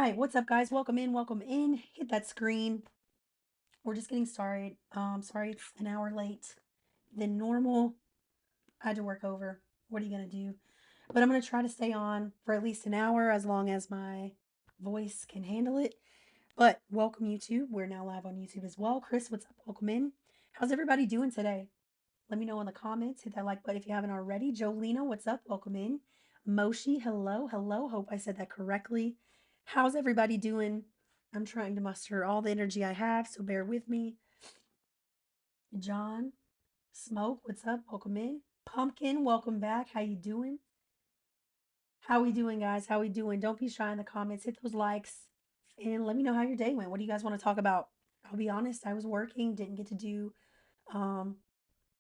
right, what's up, guys? Welcome in, welcome in. Hit that screen. We're just getting started. Sorry it's an hour late than normal. I had to work over. What are you gonna do? But I'm gonna try to stay on for at least an hour as long as my voice can handle it. But welcome, YouTube. We're now live on YouTube as well. Chris, what's up? Welcome in. How's everybody doing today? Let me know in the comments. Hit that like button if you haven't already. Jolena, what's up? Welcome in. Moshi, hello, hello. Hope I said that correctly. How's everybody doing? I'm trying to muster all the energy I have, so bear with me. John, Smoke, what's up? Welcome in. Pumpkin, welcome back. How you doing? How we doing, guys? How we doing? Don't be shy in the comments. Hit those likes and let me know how your day went. What do you guys want to talk about? I'll be honest, I was working, didn't get to do um,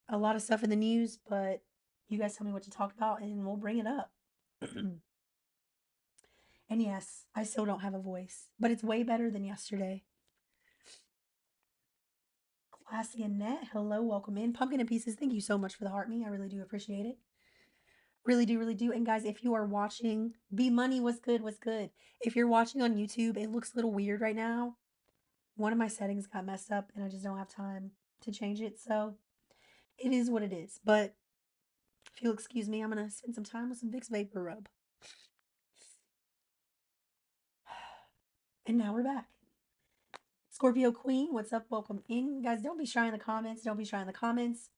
a lot of stuff in the news, but you guys tell me what to talk about and we'll bring it up. And yes, I still don't have a voice, but it's way better than yesterday. Classy Annette, hello, welcome in. Pumpkin and Pieces, thank you so much for the heart me. I really do appreciate it. Really do, really do. And guys, if you are watching, B Money, what's good? What's good? If you're watching on YouTube, it looks a little weird right now. One of my settings got messed up and I just don't have time to change it. So it is what it is. But if you'll excuse me, I'm going to spend some time with some Vicks Vapor Rub. And now we're back. Scorpio Queen, what's up? Welcome in. Guys, don't be shy in the comments. Don't be shy in the comments.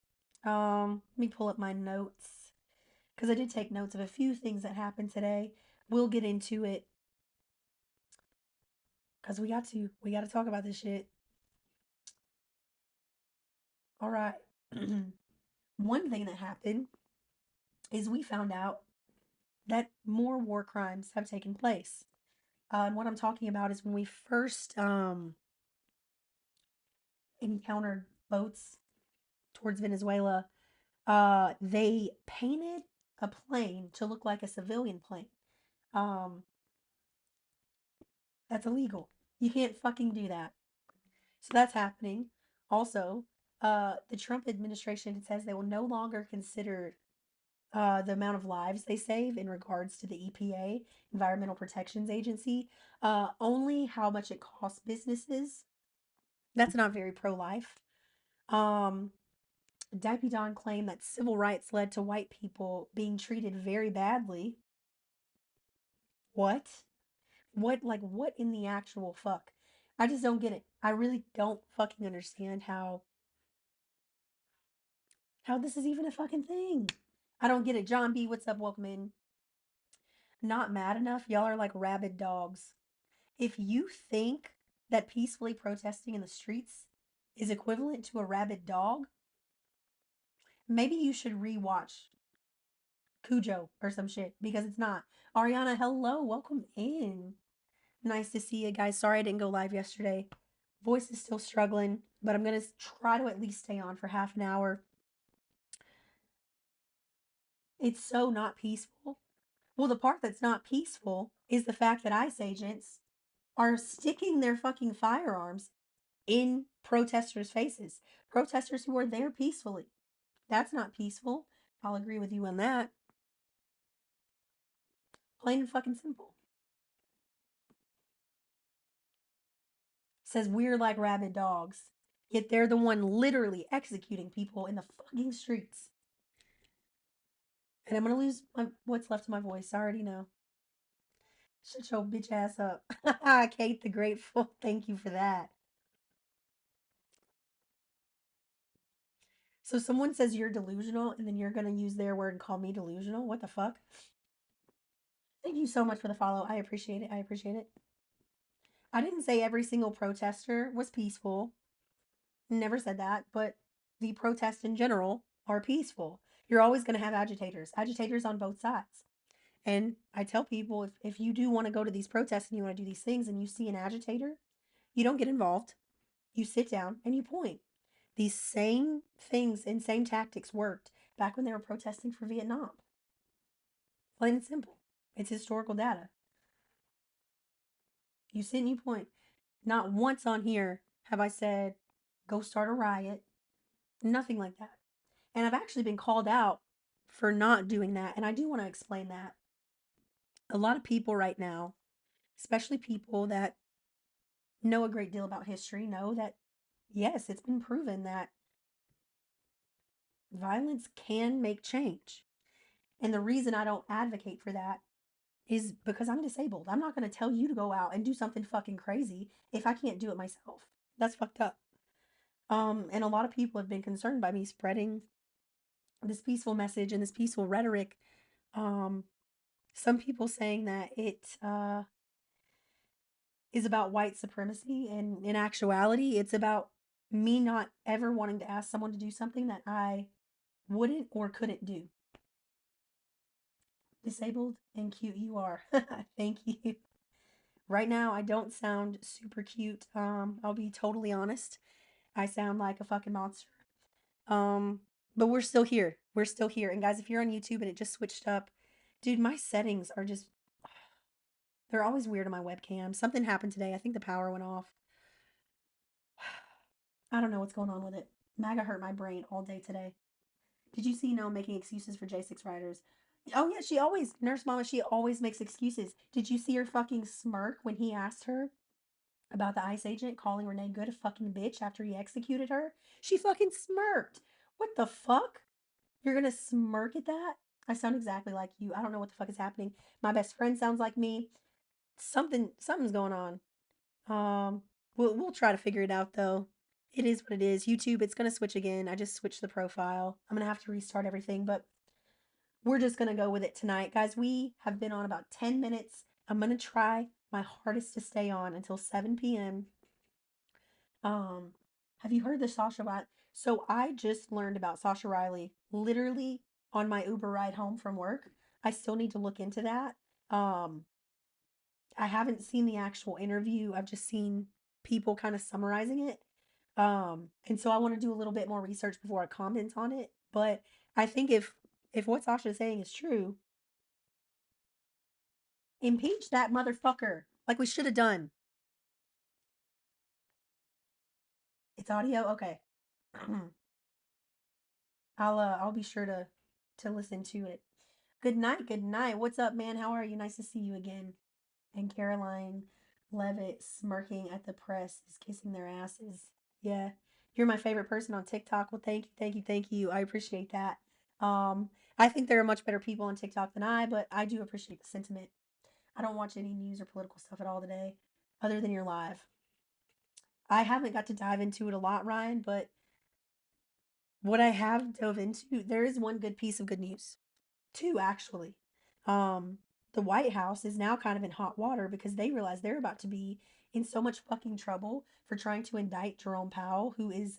Let me pull up my notes because I did take notes of a few things that happened today. We'll get into it because we got to. We got to talk about this shit. All right. One thing that happened is we found out that more war crimes have taken place. And what I'm talking about is when we first encountered boats towards Venezuela, they painted a plane to look like a civilian plane. Um, that's illegal. You can't fucking do that. So that's happening. Also, the Trump administration says they will no longer consider the amount of lives they save in regards to the EPA, Environmental Protections Agency, only how much it costs businesses. That's not very pro-life. Um, Deputy Don claimed that civil rights led to white people being treated very badly. What? What in the actual fuck? I just don't get it. I really don't fucking understand how this is even a fucking thing. I don't get it. John B, what's up? Welcome in. Not mad enough? Y'all are like rabid dogs. If you think that peacefully protesting in the streets is equivalent to a rabid dog, maybe you should rewatch Cujo or some shit because it's not. Ariana, hello, welcome in. Nice to see you guys. Sorry I didn't go live yesterday. Voice is still struggling, but I'm going to try to at least stay on for half an hour. It's so not peaceful. Well, the part that's not peaceful is the fact that ICE agents are sticking their fucking firearms in protesters' faces. Protesters who are there peacefully. That's not peaceful. I'll agree with you on that. Plain and fucking simple. Says we're like rabid dogs. Yet they're the one literally executing people in the fucking streets. And I'm gonna lose what's left of my voice. I already know. Shut your bitch ass up. Kate the Grateful. Thank you for that. So someone says you're delusional and then you're gonna use their word and call me delusional? What the fuck? Thank you so much for the follow. I appreciate it. I appreciate it. I didn't say every single protester was peaceful. Never said that, but the protests in general are peaceful. You're always going to have agitators on both sides. And I tell people if you do want to go to these protests and you want to do these things and you see an agitator, you don't get involved. You sit down and you point. These same things and same tactics worked back when they were protesting for Vietnam. Plain and simple. It's historical data. You sit and you point. Not once on here have I said, go start a riot. Nothing like that. And I've actually been called out for not doing that. And I do want to explain that. A lot of people right now especially people that know a great deal about history, know that, yes, it's been proven that violence can make change. And the reason I don't advocate for that is because I'm disabled. I'm not going to tell you to go out and do something fucking crazy if I can't do it myself. That's fucked up. And a lot of people have been concerned by me spreading this peaceful message and this peaceful rhetoric. Um, some people saying that it is about white supremacy, and in actuality, it's about me not ever wanting to ask someone to do something that I wouldn't or couldn't do. Disabled and cute you are. Thank you. Right now, I don't sound super cute. I'll be totally honest. I sound like a fucking monster. Um, but we're still here. We're still here. And guys, if you're on YouTube and it just switched up, dude, my settings are just, they're always weird on my webcam. Something happened today. I think the power went off. I don't know what's going on with it. MAGA hurt my brain all day today. Did you see No making excuses for J6 riders? Oh yeah, she always, Nurse Mama, she always makes excuses. Did you see her fucking smirk when he asked her about the ICE agent calling Renee Good a fucking bitch after he executed her? She fucking smirked. What the fuck? You're gonna smirk at that? I sound exactly like you. I don't know what the fuck is happening. My best friend sounds like me. Something's going on. Um, we'll try to figure it out though. It is what it is. YouTube, it's gonna switch again. I just switched the profile. I'm gonna have to restart everything, but we're just gonna go with it tonight. Guys, we have been on about 10 minutes. I'm gonna try my hardest to stay on until 7 p.m. Um, have you heard the Sasha Riley? So I just learned about Sasha Riley literally on my Uber ride home from work. I still need to look into that. Um, I haven't seen the actual interview. I've just seen people kind of summarizing it. And so I want to do a little bit more research before I comment on it. But I think if what Sasha's saying is true, impeach that motherfucker like we should have done. It's audio? Okay. I'll be sure to listen to it. Good night, good night. What's up, man? How are you? Nice to see you again. And Caroline Levitt smirking at the press is kissing their asses. Yeah. You're my favorite person on TikTok. Well, thank you, thank you, thank you. I appreciate that. I think there are much better people on TikTok than I, but I do appreciate the sentiment. I don't watch any news or political stuff at all today, other than your live. I haven't got to dive into it a lot, Ryan, but what I have dove into, there is one good piece of good news. Two, actually. Um, the White House is now kind of in hot water because they realize they're about to be in so much fucking trouble for trying to indict Jerome Powell, who is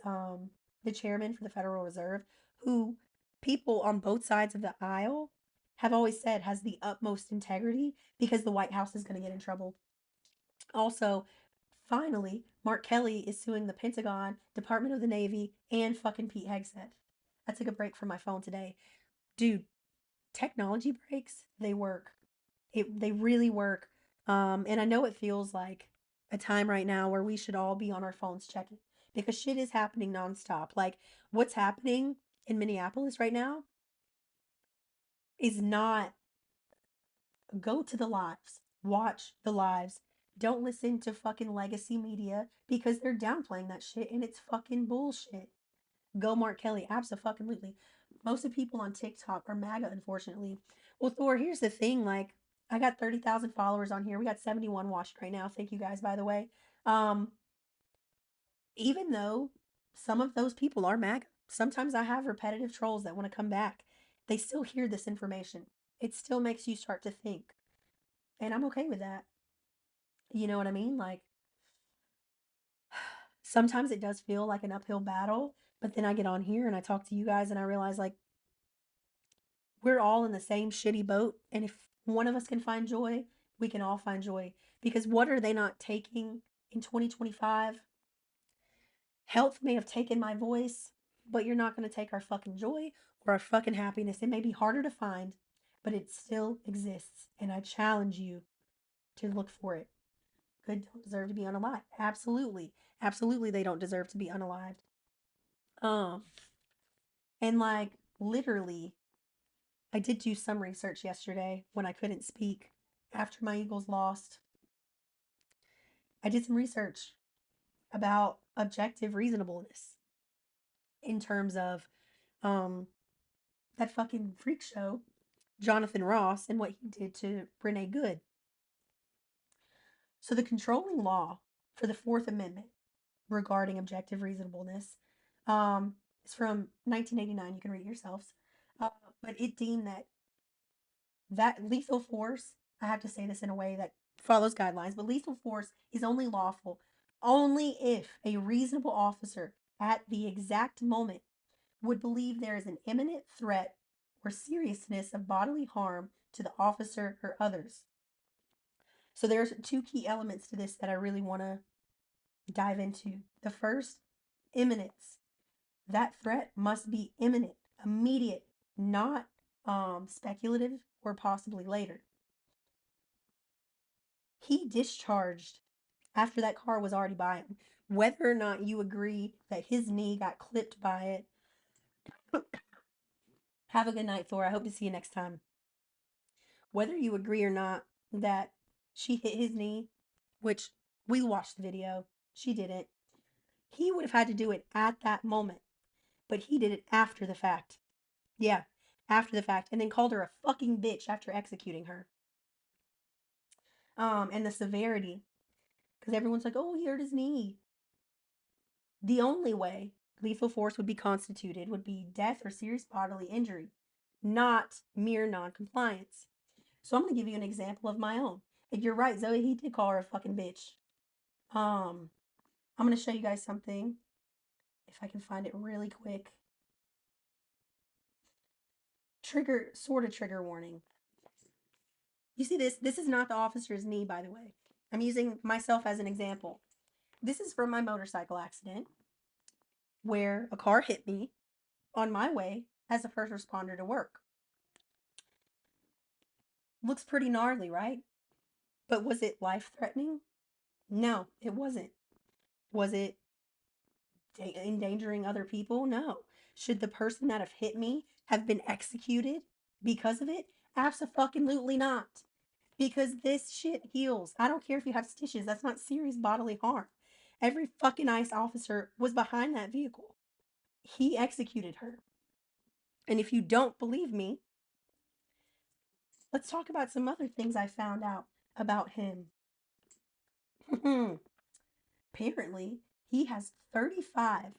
the chairman for the Federal Reserve, who people on both sides of the aisle have always said has the utmost integrity because the White House is going to get in trouble. Also, finally, Mark Kelly is suing the Pentagon, Department of the Navy, and fucking Pete Hegseth. I took a break from my phone today. Dude, technology breaks, they work. They really work. And I know it feels like a time right now where we should all be on our phones checking because shit is happening nonstop. Like what's happening in Minneapolis right now is not, go to the lives, watch the lives. Don't listen to fucking legacy media because they're downplaying that shit and it's fucking bullshit. Go Mark Kelly, absolutely. Most of people on TikTok are MAGA, unfortunately. Well, Thor, here's the thing. Like, I got 30,000 followers on here. We got 71 watched right now. Thank you guys, by the way. Um, even though some of those people are MAGA, sometimes I have repetitive trolls that want to come back. They still hear this information. It still makes you start to think. And I'm okay with that. You know what I mean? Like, sometimes it does feel like an uphill battle, but then I get on here and I talk to you guys and I realize, like, we're all in the same shitty boat. And if one of us can find joy, we can all find joy. Because what are they not taking in 2025? Health may have taken my voice, but you're not going to take our fucking joy or our fucking happiness. It may be harder to find, but it still exists. And I challenge you to look for it. Good don't deserve to be unalived. Absolutely. Absolutely, they don't deserve to be unalived. Um, and like literally, I did do some research yesterday when I couldn't speak after my Eagles lost. I did some research about objective reasonableness in terms of um that fucking freak show, Jonathan Ross, and what he did to Renee Good. So the controlling law for the Fourth Amendment regarding objective reasonableness is from 1989. You can read it yourselves. But it deemed that lethal force, I have to say this in a way that follows guidelines, but lethal force is only lawful only if a reasonable officer at the exact moment would believe there is an imminent threat or seriousness of bodily harm to the officer or others. So there's two key elements to this that I really want to dive into. The first, imminence. That threat must be imminent, immediate, not speculative or possibly later. He discharged after that car was already by him. Whether or not you agree that his knee got clipped by it, have a good night, Thor. I hope to see you next time. Whether you agree or not that she hit his knee, which we watched the video, she didn't. He would have had to do it at that moment, but he did it after the fact. Yeah, after the fact, and then called her a fucking bitch after executing her. And the severity, because everyone's like, oh, he hurt his knee. The only way lethal force would be constituted would be death or serious bodily injury, not mere non-compliance. So I'm gonna give you an example of my own. And you're right, Zoe, he did call her a fucking bitch. I'm gonna show you guys something, if I can find it really quick. Trigger warning. You see this? This is not the officer's knee, by the way. I'm using myself as an example. This is from my motorcycle accident where a car hit me on my way as a first responder to work. Looks pretty gnarly, right? But was it life threatening? No, it wasn't. Was it endangering other people? No. Should the person that have hit me have been executed because of it? Absolutely not. Because this shit heals. I don't care if you have stitches. That's not serious bodily harm. Every fucking ICE officer was behind that vehicle. He executed her. And if you don't believe me, let's talk about some other things I found out about him. Apparently, he has 35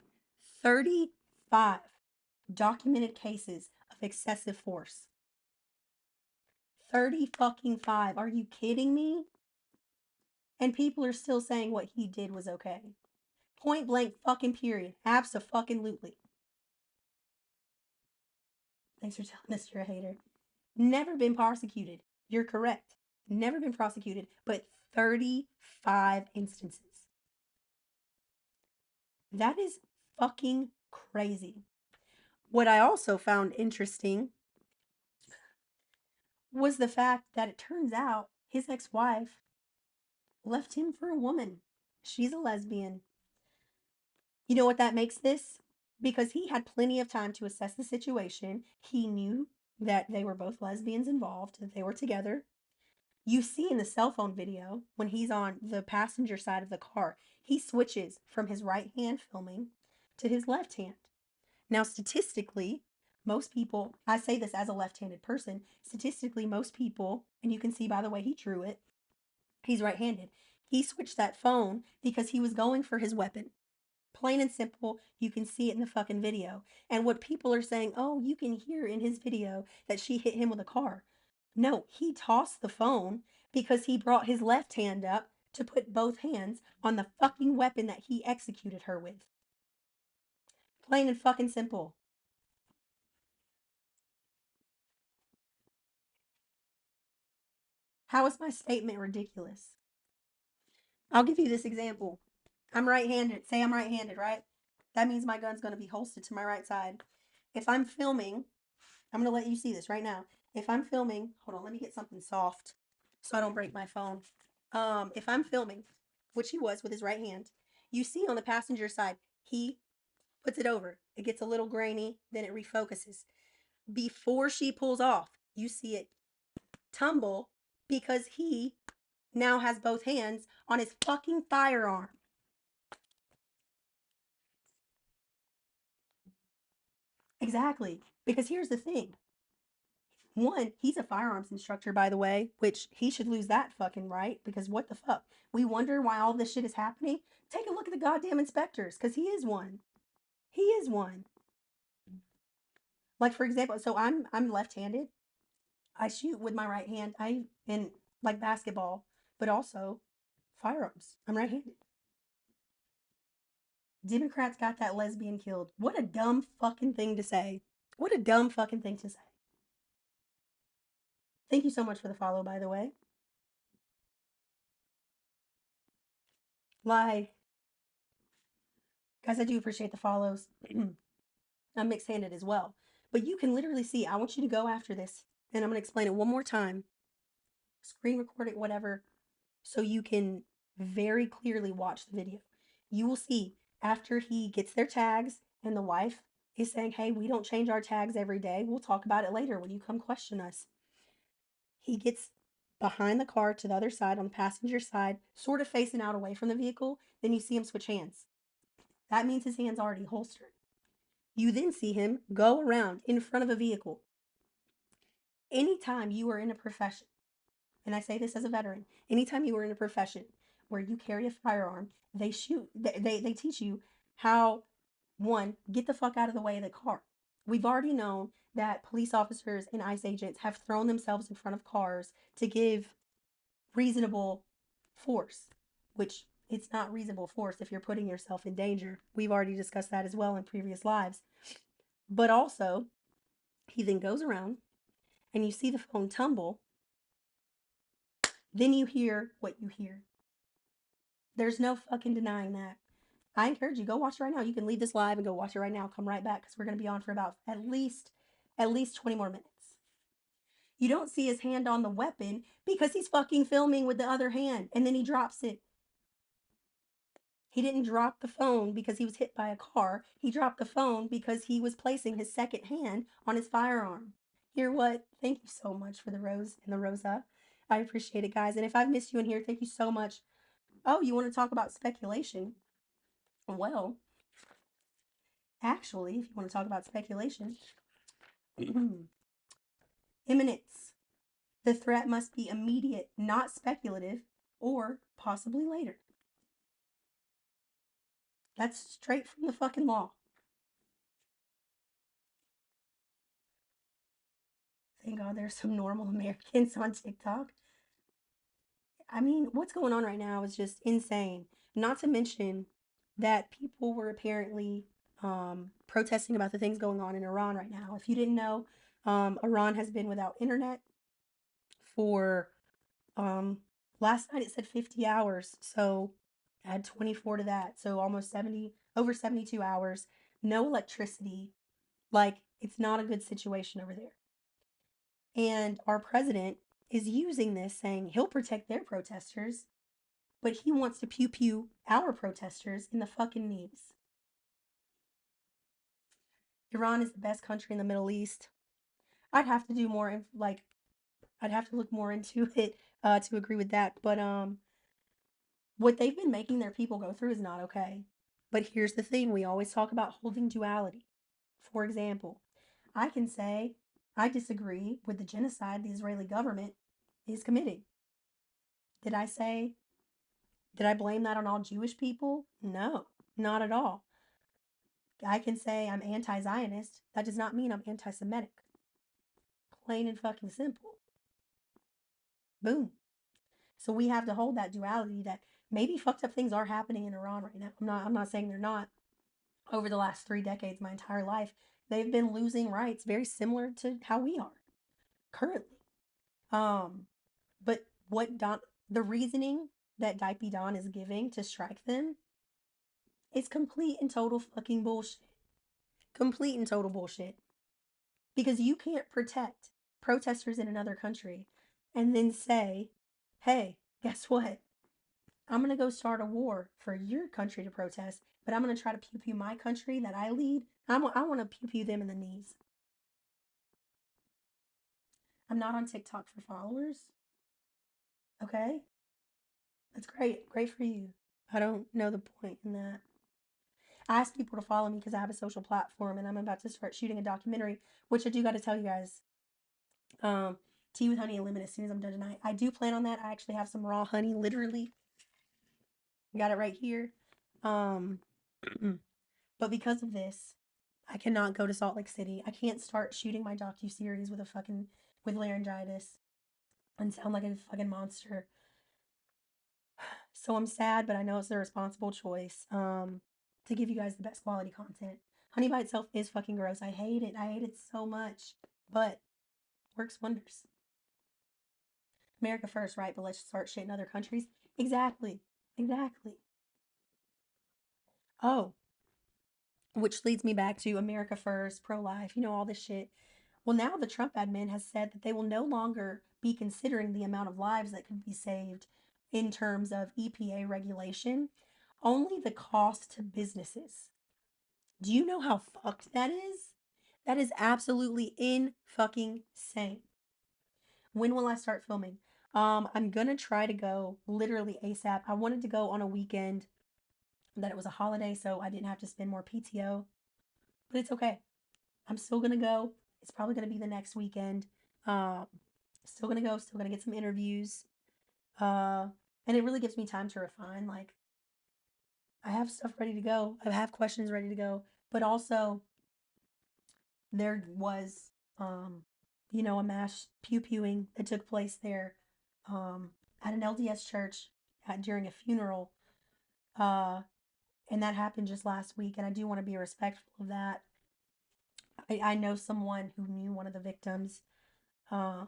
documented cases of excessive force. 30 fucking 5. Are you kidding me? And people are still saying what he did was okay. Point blank fucking period. Abso-fucking-lutely. Thanks for telling us you're a hater. Never been prosecuted. You're correct. Never been prosecuted, but 35 instances. That is fucking crazy. What I also found interesting was the fact that it turns out his ex-wife left him for a woman. She's a lesbian. You know what that makes this? Because he had plenty of time to assess the situation. He knew that they were both lesbians involved, that they were together. You see in the cell phone video, when he's on the passenger side of the car, he switches from his right hand filming to his left hand. Now, statistically, most people, I say this as a left-handed person, statistically, most people, and you can see by the way he drew it, he's right-handed. He switched that phone because he was going for his weapon. Plain and simple, you can see it in the fucking video. And what people are saying, oh, you can hear in his video that she hit him with a car. No, he tossed the phone because he brought his left hand up to put both hands on the fucking weapon that he executed her with. Plain and fucking simple. How is my statement ridiculous? I'll give you this example. I'm right-handed. Say I'm right-handed, right? That means my gun's going to be holstered to my right side. If I'm filming, I'm going to let you see this right now. If I'm filming, hold on, let me get something soft so I don't break my phone. If I'm filming, which he was with his right hand, you see on the passenger side, he puts it over. It gets a little grainy, then it refocuses. Before she pulls off, you see it tumble because he now has both hands on his fucking firearm. Exactly. Because here's the thing. One, he's a firearms instructor, by the way, which he should lose that fucking right because what the fuck? We wonder why all this shit is happening. Take a look at the goddamn inspectors because he is one. He is one. Like for example, so I'm left-handed. I shoot with my right hand. I in like basketball, but also firearms. I'm right-handed. Democrats got that lesbian killed. What a dumb fucking thing to say. What a dumb fucking thing to say. Thank you so much for the follow, by the way. Like, guys, I do appreciate the follows. I'm mixed handed as well. But you can literally see, I want you to go after this, and I'm going to explain it one more time. Screen record it, whatever, so you can very clearly watch the video. You will see after he gets their tags, and the wife is saying, hey, we don't change our tags every day. We'll talk about it later when you come question us. He gets behind the car to the other side on the passenger side, sort of facing out away from the vehicle. Then you see him switch hands. That means his hand's already holstered. You then see him go around in front of a vehicle. Anytime you are in a profession, and I say this as a veteran, anytime you are in a profession where you carry a firearm, they teach you how, one, get the fuck out of the way of the car. We've already known that police officers and ICE agents have thrown themselves in front of cars to give reasonable force, which it's not reasonable force if you're putting yourself in danger. We've already discussed that as well in previous lives. But also, he then goes around and you see the phone tumble, then you hear what you hear. There's no fucking denying that. I encourage you, go watch it right now. You can leave this live and go watch it right now. Come right back because we're going to be on for about at least 20 more minutes. You don't see his hand on the weapon because he's fucking filming with the other hand and then he drops it. He didn't drop the phone because he was hit by a car. He dropped the phone because he was placing his second hand on his firearm. Hear what? Thank you so much for the rose and the rose up. I appreciate it, guys. And if I've missed you in here, thank you so much. Oh, you want to talk about speculation? Well, actually, if you want to talk about speculation, imminence. The threat must be immediate, not speculative, or possibly later. That's straight from the fucking law. Thank God there's some normal Americans on TikTok. I mean, what's going on right now is just insane. Not to mention that people were apparently protesting about the things going on in Iran right now. If you didn't know, Iran has been without internet for um, last night it said 50 hours. So add 24 to that. So almost 70, over 72 hours. No electricity. Like, it's not a good situation over there. And our president is using this, saying he'll protect their protesters, but he wants to pew pew our protesters in the fucking knees. Iran is the best country in the Middle East. I'd have to do more, like, I'd have to look more into it to agree with that. But what they've been making their people go through is not okay. But here's the thing: we always talk about holding duality. For example, I can say I disagree with the genocide the Israeli government is committing. Did I say, did I blame that on all Jewish people? No, not at all. I can say I'm anti Zionist. That does not mean I'm anti Semitic. Plain and fucking simple. Boom. So we have to hold that duality that maybe fucked up things are happening in Iran right now. I'm not saying they're not. Over the last 3 decades, my entire life, they've been losing rights very similar to how we are currently. But the reasoning that Dipey Don is giving to strike them is complete and total fucking bullshit. Complete and total bullshit. Because you can't protect protesters in another country and then say, hey, guess what? I'm going to go start a war for your country to protest, but I'm going to try to pew pew my country that I lead. I want to pew pew them in the knees. I'm not on TikTok for followers. Okay? That's great. Great for you. I don't know the point in that. I ask people to follow me because I have a social platform and I'm about to start shooting a documentary, which I do got to tell you guys. Um, Tea with honey and lemon as soon as I'm done tonight. I do plan on that. I actually have some raw honey, literally. Got it right here. Um, but because of this, I cannot go to Salt Lake City. I can't start shooting my docu series with a fucking with laryngitis and sound like a fucking monster. So I'm sad, but I know it's the responsible choice. To give you guys the best quality content. Honey by itself is fucking gross. I hate it. I hate it so much. But works wonders. America first, right? But let's start shit in other countries. Exactly. Exactly. Oh, which leads me back to America first, pro life, all this shit. Well, now the Trump admin has said that they will no longer be considering the amount of lives that could be saved in terms of EPA regulation, only the cost to businesses. Do you know how fucked that is? That is absolutely in fucking sane. When will I start filming? I'm gonna try to go literally ASAP. I wanted to go on a weekend that it was a holiday, so I didn't have to spend more PTO. But it's okay. I'm still gonna go. It's probably gonna be the next weekend. Um, Still gonna go. Still gonna get some interviews. Uh, and it really gives me time to refine. Like I have stuff ready to go. I have questions ready to go. But also, there was, um, a mass pew-pewing that took place there, um, at an LDS church during a funeral. Uh, and that happened just last week. And I do want to be respectful of that. I know someone who knew one of the victims. Uh,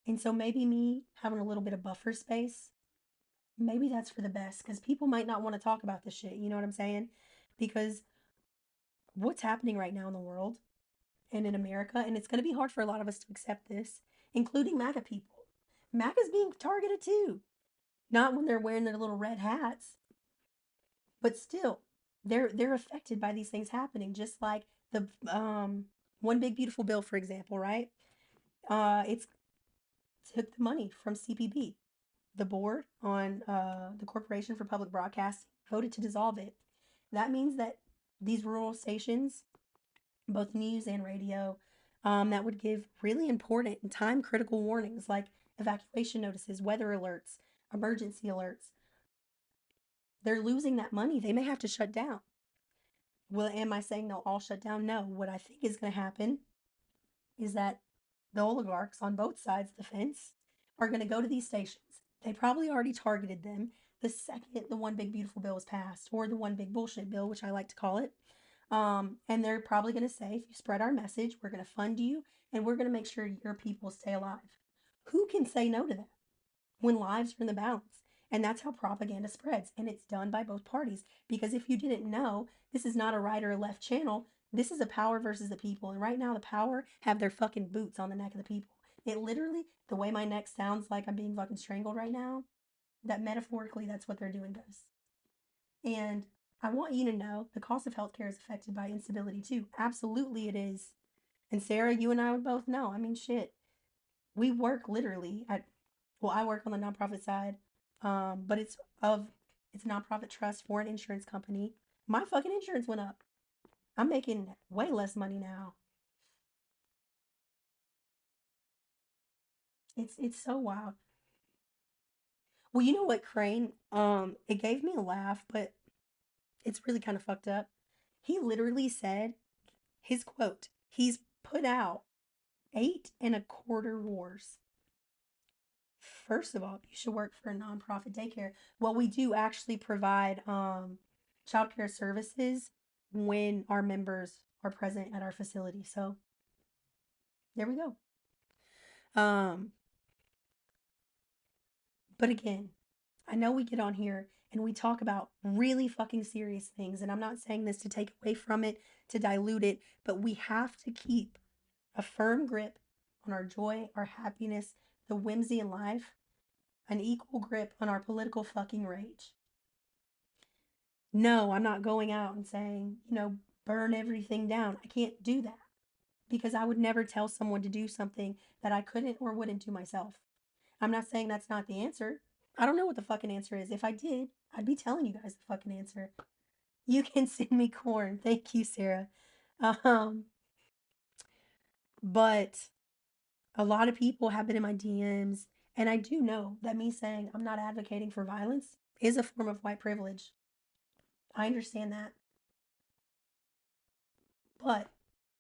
and so maybe me having a little bit of buffer space, maybe that's for the best because people might not want to talk about this shit. You know what I'm saying? Because what's happening right now in the world and in America, and it's going to be hard for a lot of us to accept this, including MAGA people. MAGA's being targeted too. Not when they're wearing their little red hats, but still, they're affected by these things happening. Just like the one big beautiful bill, for example, right? It's took the money from CPB. The board on the Corporation for Public Broadcasting voted to dissolve it. That means that these rural stations, both news and radio, that would give really important and time critical warnings like evacuation notices, weather alerts, emergency alerts. They're losing that money. They may have to shut down. Well, am I saying they'll all shut down? No. What I think is going to happen is that the oligarchs on both sides of the fence are going to go to these stations. They probably already targeted them the second the one big beautiful bill was passed, or the one big bullshit bill, which I like to call it. And they're probably going to say, if you spread our message, we're going to fund you and we're going to make sure your people stay alive. Who can say no to that when lives are in the balance? And that's how propaganda spreads. And it's done by both parties. Because if you didn't know, this is not a right or a left channel. This is a power versus the people. And right now, the power have their fucking boots on the neck of the people. It literally, the way my neck sounds like I'm being fucking strangled right now, that metaphorically, that's what they're doing to us. And I want you to know the cost of healthcare is affected by instability too. Absolutely, it is. And Sarah, you and I would both know. I mean, shit. We work literally at, well, I work on the nonprofit side, but it's a nonprofit trust for an insurance company. My fucking insurance went up. I'm making way less money now. It's so wild. Well, you know what, Crane? It gave me a laugh, but it's really kind of fucked up. He literally said his quote. He's put out 8.25 wars. First of all, you should work for a nonprofit daycare. Well, we do actually provide childcare services when our members are present at our facility. So there we go. Um, but again, I know we get on here and we talk about really fucking serious things, and I'm not saying this to take away from it, to dilute it, but we have to keep a firm grip on our joy, our happiness, the whimsy in life, an equal grip on our political fucking rage. No, I'm not going out and saying, burn everything down. I can't do that because I would never tell someone to do something that I couldn't or wouldn't do myself. I'm not saying that's not the answer. I don't know what the fucking answer is. If I did, I'd be telling you guys the fucking answer. You can send me corn. Thank you, Sarah. Um, but a lot of people have been in my DMs, and I do know that me saying I'm not advocating for violence is a form of white privilege. I understand that. But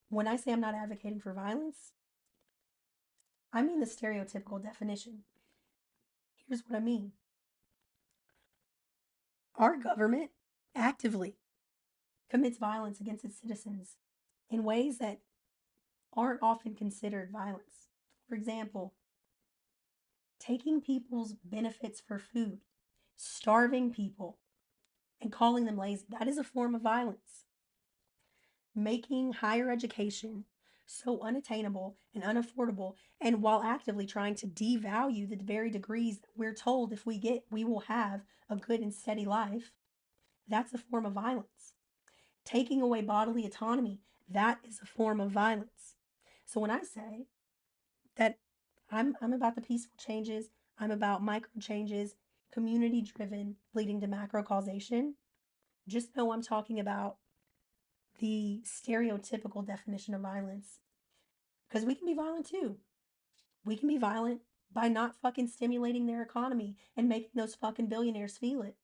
when I say I'm not advocating for violence, I mean the stereotypical definition. Here's what I mean: our government actively commits violence against its citizens in ways that aren't often considered violence. For example, taking people's benefits for food, starving people, and calling them lazy. That is a form of violence. Making higher education so unattainable and unaffordable, and while actively trying to devalue the very degrees that we're told if we get, we will have a good and steady life, that's a form of violence. Taking away bodily autonomy, that is a form of violence. So when I say that I'm about the peaceful changes, I'm about micro changes, community driven, leading to macro causation, just know I'm talking about the stereotypical definition of violence. Because we can be violent too. We can be violent by not fucking stimulating their economy and making those fucking billionaires feel it.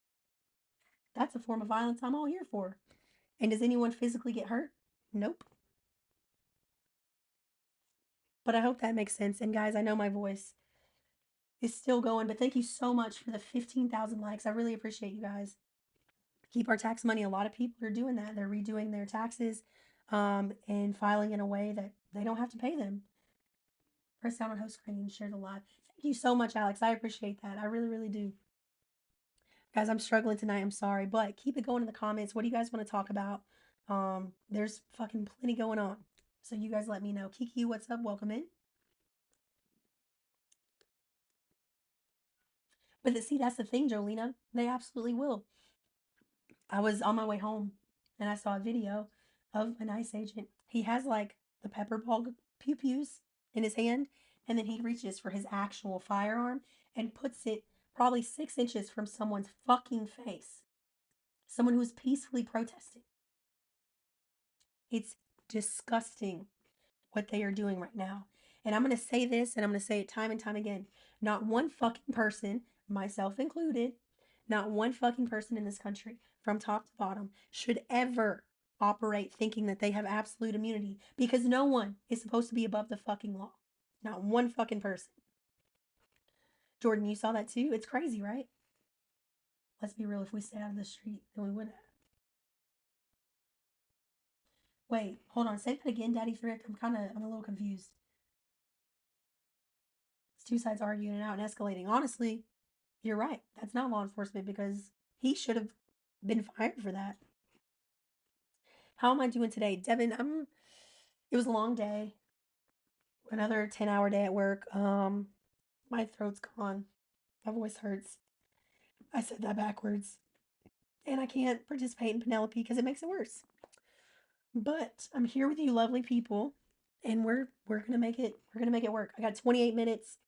That's a form of violence I'm all here for. And does anyone physically get hurt? Nope. But I hope that makes sense. And guys, I know my voice is still going, but thank you so much for the 15,000 likes. I really appreciate you guys. Keep our tax money. A lot of people are doing that. They're redoing their taxes and filing in a way that they don't have to pay them. Press down on host screen and share the live. Thank you so much, Alex. I appreciate that. I really, really do. Guys, I'm struggling tonight. I'm sorry, but keep it going in the comments. What do you guys want to talk about? There's fucking plenty going on. So you guys let me know. Kiki, what's up? Welcome in. But see, that's the thing, Jolena. They absolutely will. I was on my way home and I saw a video of an ICE agent. He has like the pepper ball pew pews in his hand, and then he reaches for his actual firearm and puts it probably 6 inches from someone's fucking face. Someone who's peacefully protesting. It's disgusting what they are doing right now. And I'm going to say this, and I'm going to say it time and time again. Not one fucking person, myself included, not one fucking person in this country, from top to bottom, should ever operate thinking that they have absolute immunity, because no one is supposed to be above the fucking law. Not one fucking person. Jordan, you saw that too? It's crazy, right? Let's be real. If we stay out of the street, then we would have. Wait, hold on. Say that again, Daddy Thrift. I'm a little confused. It's two sides arguing it out and escalating. Honestly, you're right. That's not law enforcement because he should have been fired for that. How am I doing today? Devin, it was a long day. Another 10-hour day at work. My throat's gone. My voice hurts. I said that backwards. And I can't participate in Penelope because it makes it worse. But I'm here with you lovely people, and we're gonna make it work. I got 28 minutes.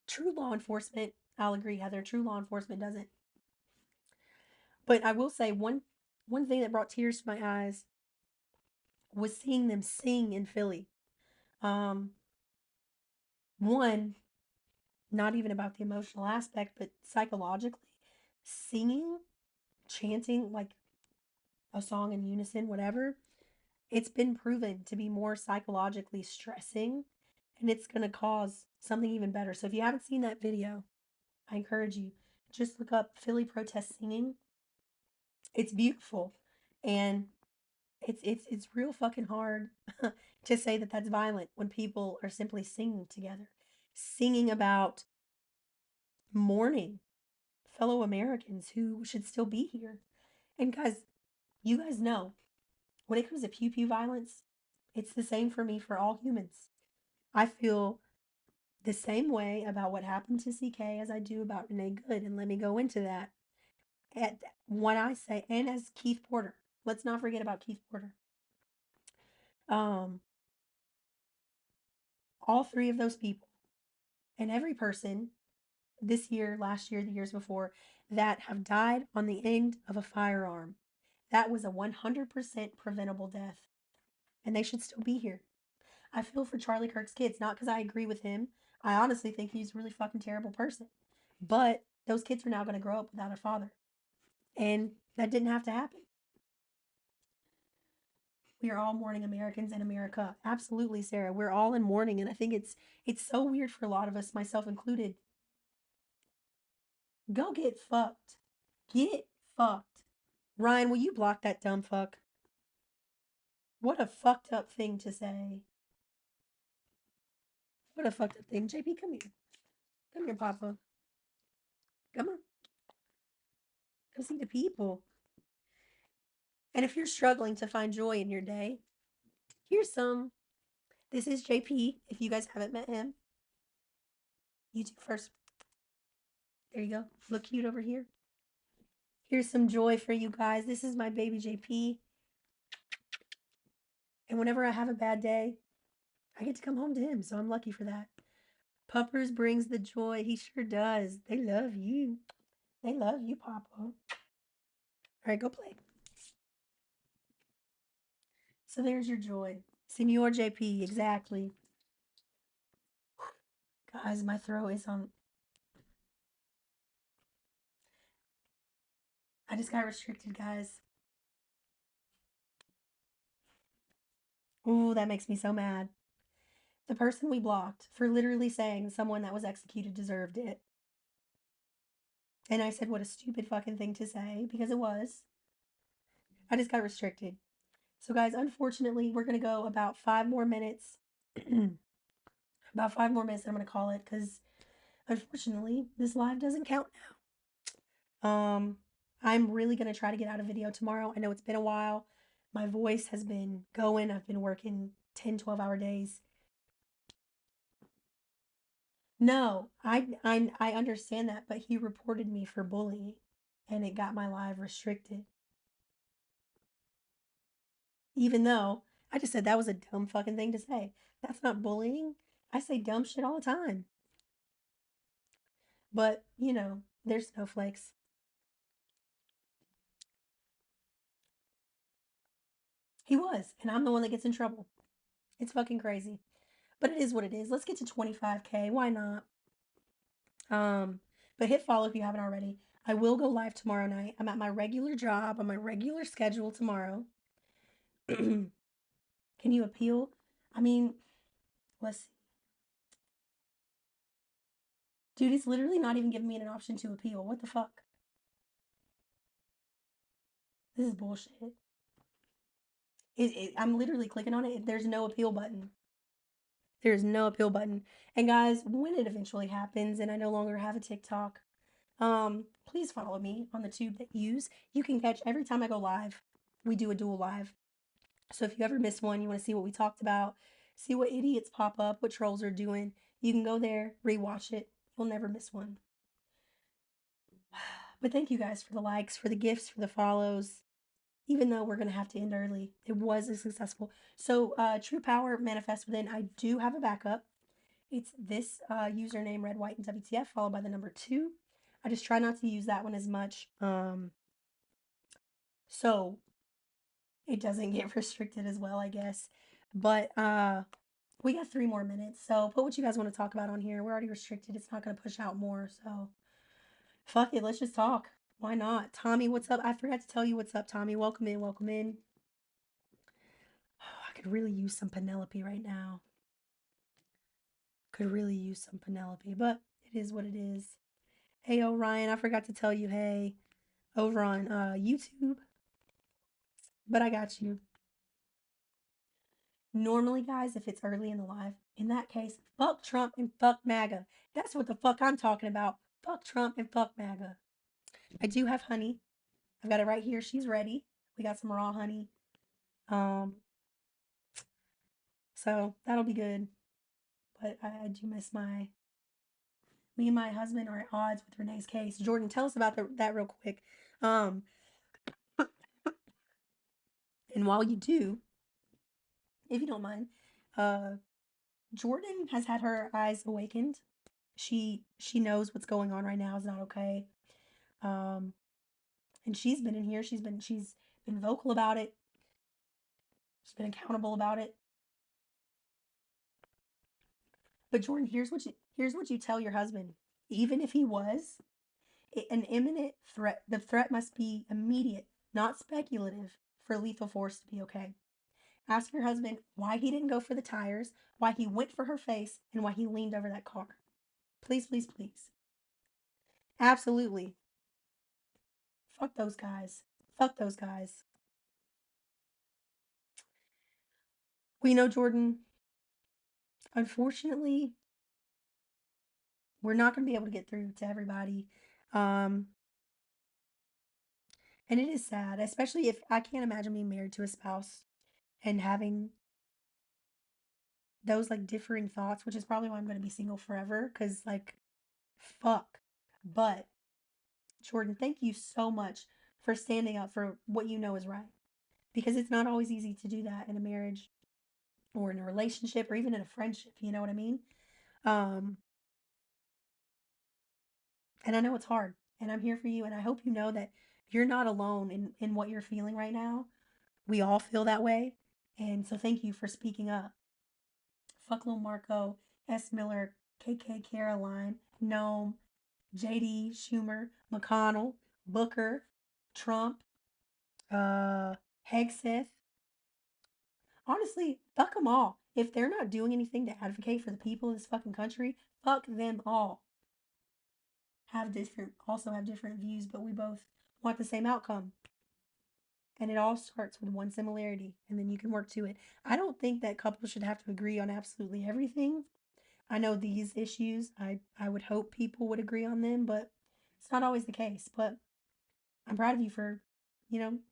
True law enforcement, I'll agree, Heather, true law enforcement doesn't. But I will say one thing that brought tears to my eyes was seeing them sing in Philly. Um, one, not even about the emotional aspect, but psychologically, singing, chanting like a song in unison, whatever, it's been proven to be more psychologically stressing, and it's going to cause something even better. So if you haven't seen that video, I encourage you, just look up Philly protest singing. It's beautiful. And it's real fucking hard to say that that's violent when people are simply singing together, singing about mourning fellow Americans who should still be here. And guys, you guys know when it comes to pew pew violence, it's the same for me for all humans. I feel the same way about what happened to CK as I do about Renee Good, and let me go into that. At when I say, and as Keith Porter, let's not forget about Keith Porter. Um, all three of those people And every person this year, last year, the years before, that have died on the end of a firearm, that was a 100% preventable death. And they should still be here. I feel for Charlie Kirk's kids, not because I agree with him. I honestly think he's a really fucking terrible person. But those kids are now going to grow up without a father. And that didn't have to happen. We are all mourning Americans in America. Absolutely, Sarah. We're all in mourning, and I think it's so weird for a lot of us, myself included. Go get fucked. Get fucked. Ryan, will you block that dumb fuck? What a fucked up thing to say. What a fucked up thing. JP, come here. Come here, Papa. Come on. Go see the people. And if you're struggling to find joy in your day, here's some. This is JP. If you guys haven't met him, you two first. There you go. Look cute over here. Here's some joy for you guys. This is my baby JP. And whenever I have a bad day, I get to come home to him. So I'm lucky for that. Puppers brings the joy. He sure does. They love you. They love you, Papa. All right, go play. So there's your joy. Senor JP, exactly. Guys, my throat is on. I just got restricted, guys. Ooh, that makes me so mad. The person we blocked for literally saying someone that was executed deserved it. And I said, what a stupid fucking thing to say, because it was. I just got restricted. So, guys, unfortunately, we're going to go about 5 more minutes. About 5 more minutes, I'm going to call it, because unfortunately, this live doesn't count now. I'm really going to try to get out a video tomorrow. I know it's been a while. My voice has been going. I've been working 10, 12-hour days. No, I understand that, but he reported me for bullying and it got my live restricted. Even though I just said that was a dumb fucking thing to say. That's not bullying. I say dumb shit all the time. But, you know, there's snowflakes. He was, and I'm the one that gets in trouble. It's fucking crazy. But it is what it is. Let's get to 25K. Why not? But hit follow if you haven't already. I will go live tomorrow night. I'm at my regular job on my regular schedule tomorrow. Can you appeal? I mean, let's see. Dude, it's literally not even giving me an option to appeal. What the fuck? This is bullshit. I'm literally clicking on it. There's no appeal button. There's no appeal button. And guys, when it eventually happens and I no longer have a TikTok, please follow me on the tube that you use. You can catch every time I go live. We do a dual live. So if you ever miss one, you want to see what we talked about, see what idiots pop up, what trolls are doing, you can go there, rewatch it. You'll never miss one. But thank you guys for the likes, for the gifts, for the follows. Even though we're going to have to end early, it was a successful. So, True Power Manifest Within, I do have a backup. It's this username, Redwhiteandwtf, followed by the number 2. I just try not to use that one as much. So it doesn't get restricted as well, I guess. But we got 3 more minutes. So put what you guys want to talk about on here. We're already restricted. It's not going to push out more. So fuck it. Let's just talk. Why not? Tommy, what's up? I forgot to tell you what's up, Tommy. Welcome in. Welcome in. Oh, I could really use some Penelope right now. Could really use some Penelope, but it is what it is. Hey, Orion, I forgot to tell you, hey, over on YouTube, but I got you. Normally, guys, if it's early in the live, in that case, fuck Trump and fuck MAGA. That's what the fuck I'm talking about. Fuck Trump and fuck MAGA. I do have honey. I've got it right here. She's ready. We got some raw honey. Um, so that'll be good. But I do miss me and my husband are at odds with Renee's case. Jordan, tell us about that real quick. Um, and while you do, if you don't mind, Jordan has had her eyes awakened She knows what's going on right now is not okay. Um, and she's been in here. She's been vocal about it. She's been accountable about it. But Jordan, here's what you tell your husband. Even if he was an imminent threat, the threat must be immediate, not speculative, for lethal force to be okay. Ask your husband why he didn't go for the tires, why he went for her face, and why he leaned over that car. Please, please, please. Absolutely. Fuck those guys. Fuck those guys. We know, Jordan, unfortunately, we're not going to be able to get through to everybody. Um, and it is sad, especially if I can't imagine being married to a spouse and having those like differing thoughts, which is probably why I'm going to be single forever. Cause like, fuck. But Jordan, thank you so much for standing up for what you know is right. Because it's not always easy to do that in a marriage or in a relationship or even in a friendship. You know what I mean? Um, and I know it's hard. And I'm here for you. And I hope you know that you're not alone in what you're feeling right now. We all feel that way. And so thank you for speaking up. Fuck Lil Marco, S. Miller, KK Caroline, Gnome, JD, Schumer, McConnell, Booker, Trump, Hegseth. Honestly, fuck them all. If they're not doing anything to advocate for the people of this fucking country, fuck them all. Also have different views, but we both want the same outcome. And it all starts with one similarity, and then you can work to it. I don't think that couples should have to agree on absolutely everything. I know these issues, I would hope people would agree on them, but it's not always the case. But I'm proud of you for,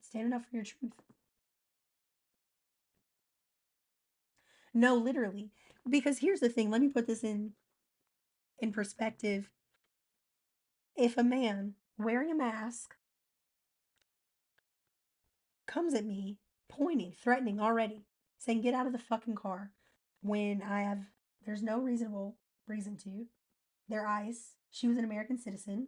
standing up for your truth. No, literally. Because here's the thing, let me put this in perspective. If a man wearing a mask comes at me, pointing, threatening already, saying, get out of the fucking car, when there's no reasonable reason to. They're ICE. She was an American citizen.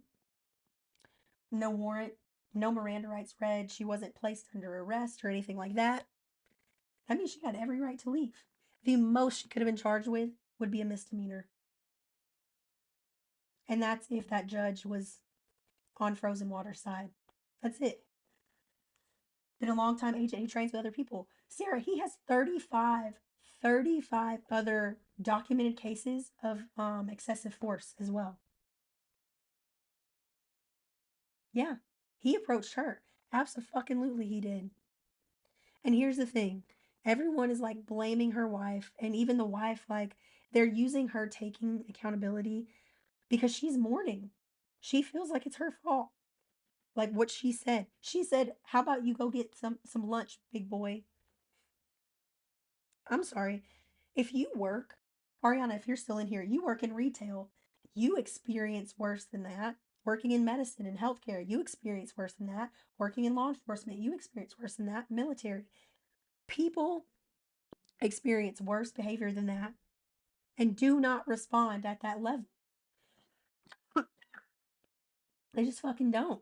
No warrant, no Miranda rights read. She wasn't placed under arrest or anything like that. That means she had every right to leave. The most she could have been charged with would be a misdemeanor. And that's if that judge was on frozen water side. That's it. Been a long time agent. He trains with other people. Sarah, he has 35 other documented cases of excessive force as well. Yeah, he approached her. Absolutely, he did. And here's the thing, everyone is like blaming her wife, and even the wife, like, they're using her taking accountability because she's mourning. She feels like it's her fault. Like what she said. She said, how about you go get some lunch, big boy? I'm sorry. If you work, Ariana, if you're still in here, you work in retail, you experience worse than that. Working in medicine and healthcare, you experience worse than that. Working in law enforcement, you experience worse than that. Military. People experience worse behavior than that and do not respond at that level. They just fucking don't.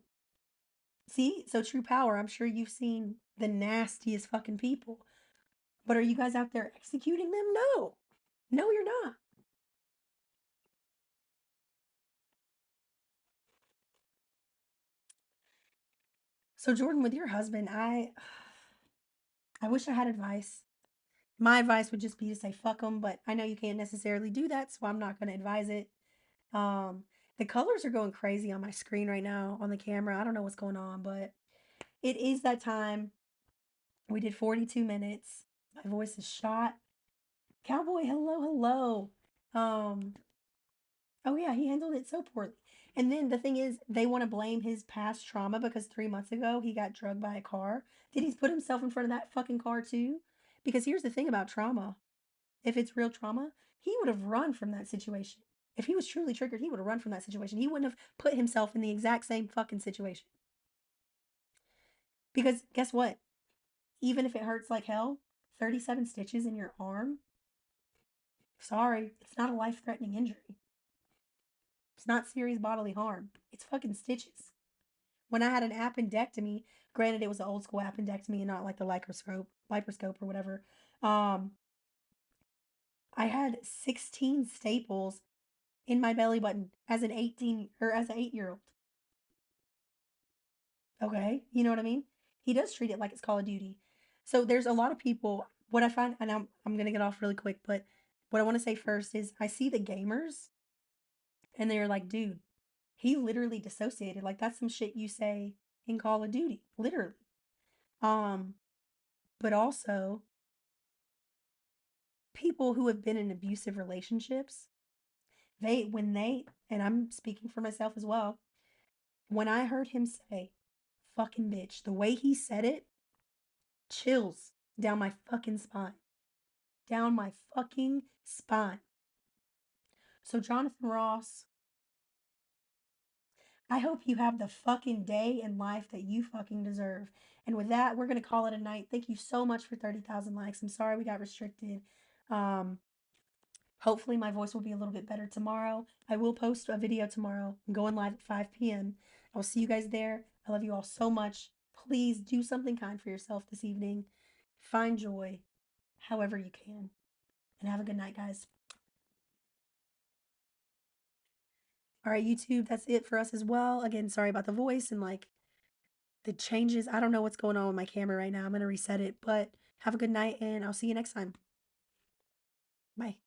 See? So true power. I'm sure you've seen the nastiest fucking people. But are you guys out there executing them? No. No, you're not. So Jordan, with your husband, I wish I had advice. My advice would just be to say fuck them, but I know you can't necessarily do that, so I'm not going to advise it. Um, the colors are going crazy on my screen right now on the camera. I don't know what's going on, but it is that time. We did 42 minutes. My voice is shot. Cowboy, hello, hello. Um, oh yeah, he handled it so poorly. And then the thing is, they want to blame his past trauma because 3 months ago he got drugged by a car. Did he put himself in front of that fucking car too? Because here's the thing about trauma. If it's real trauma, he would have run from that situation. If he was truly triggered, he would have run from that situation. He wouldn't have put himself in the exact same fucking situation. Because guess what? Even if it hurts like hell, 37 stitches in your arm, sorry, it's not a life threatening injury. It's not serious bodily harm. It's fucking stitches. When I had an appendectomy, granted it was an old school appendectomy and not like the liposcope or whatever. Um, I had 16 staples in my belly button as an 18 or as an 8-year-old. Okay, you know what I mean? He does treat it like it's Call of Duty. So there's a lot of people. What I find, and I'm gonna get off really quick, but what I want to say first is I see the gamers, and they're like, dude, he literally dissociated. Like that's some shit you say in Call of Duty, literally. Um, but also people who have been in abusive relationships, and I'm speaking for myself as well, when I heard him say fucking bitch, the way he said it, chills down my fucking spine. Down my fucking spine. So, Jonathan Ross, I hope you have the fucking day and life that you fucking deserve. And with that, we're going to call it a night. Thank you so much for 30,000 likes. I'm sorry we got restricted. Um, Hopefully, my voice will be a little bit better tomorrow. I will post a video tomorrow. I'm going live at 5 p.m. I'll see you guys there. I love you all so much. Please do something kind for yourself this evening. Find joy however you can. And have a good night, guys. All right, YouTube, that's it for us as well. Again, sorry about the voice and like the changes. I don't know what's going on with my camera right now. I'm going to reset it, but have a good night and I'll see you next time. Bye.